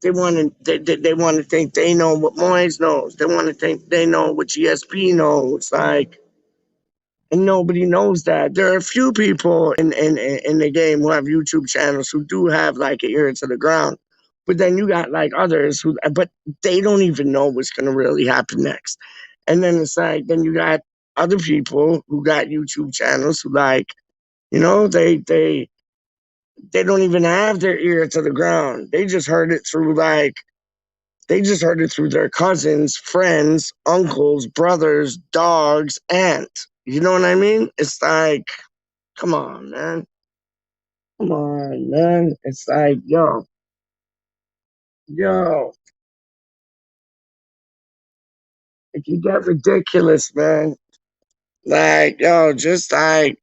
they want to think they know what Moyes knows. They want to think they know what GSP knows. Like, and nobody knows that. There are a few people in the game who have YouTube channels who do have like an ear to the ground. But then you got like others who, but they don't even know what's gonna really happen next. And then it's like, then you got other people who got YouTube channels who like, you know, they don't even have their ear to the ground. They just heard it through like they just heard it through their cousins, friends, uncles, brothers, dogs, aunt. You know what I mean? It's like, come on, man. Come on, man. It's like, yo, it can get ridiculous, man. Like, just like,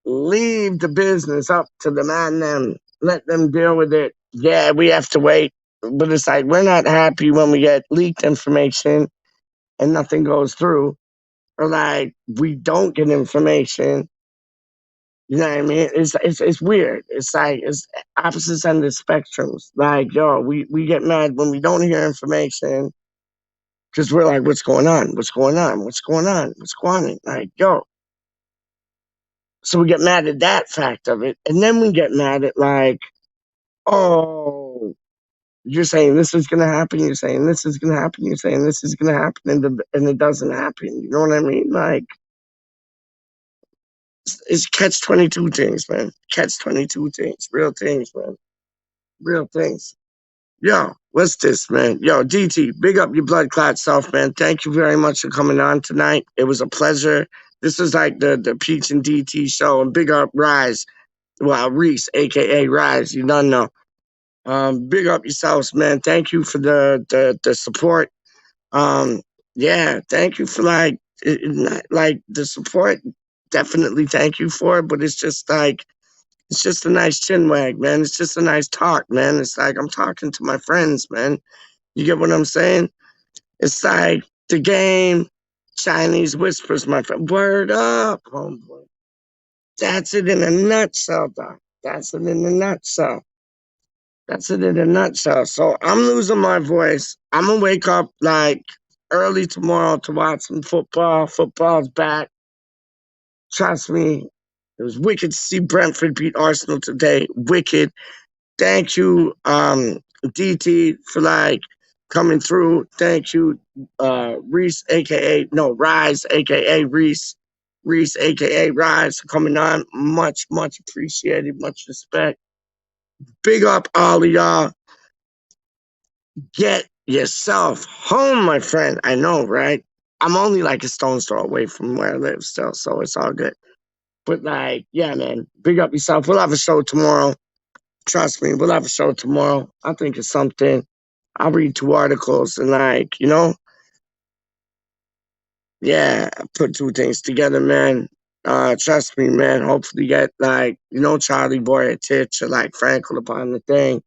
leave the business up to the man them. Let them deal with it. Yeah, we have to wait. But it's like, we're not happy when we get leaked information and nothing goes through. Or like, we don't get information. You know what I mean? It's weird. It's like, it's opposites end of spectrums. Like, we get mad when we don't hear information because we're like, what's going on? What's going on? What's going on? What's going on? Like, so we get mad at that fact of it. And then we get mad at like, oh, you're saying this is going to happen. You're saying this is going to happen. You're saying this is going to happen. And it doesn't happen. You know what I mean? Like, it's catch 22 things, man. Catch 22 things. Real things, man. Real things. Yo, what's this, man? Yo, DT, big up your blood clot self, man. Thank you very much for coming on tonight. It was a pleasure. This is like the Peach and DT show. And big up Rise. Well, Reese, aka Rise. You don't know. Big up yourselves, man. Thank you for the support. Um, yeah, thank you for like the support. Definitely thank you for it. But it's just like it's just a nice chin wag, man. It's just a nice talk, man. It's like I'm talking to my friends, man. You get what I'm saying? It's like the game, Chinese whispers, my friend. Word up, homeboy. That's it in a nutshell, doc. That's it in a nutshell. That's it in a nutshell. So I'm losing my voice. I'm gonna wake up like early tomorrow to watch some football. Football's back. Trust me. It was wicked to see Brentford beat Arsenal today. Wicked. Thank you, DT, for like coming through. Thank you, Reese, aka no Rise, aka Reese, Reese, aka Rise, for coming on. Much, much appreciated. Much respect. Big up all of y'all. Get yourself home, my friend. I know, right? I'm only like a stone's throw away from where I live still, so it's all good. But like, yeah, man, big up yourself. We'll have a show tomorrow. Trust me, we'll have a show tomorrow. I think it's something. I'll read 2 articles and like, yeah, put 2 things together, man. Trust me, man. Hopefully get like, Charlie Boy a titch or like Frankel upon the thing.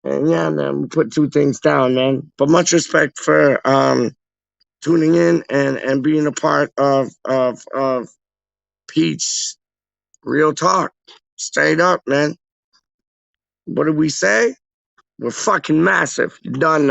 And yeah, man, we put 2 things down, man. But much respect for tuning in and being a part of Pete's Real Talk. Straight up, man. What did we say? We're fucking massive. You done know.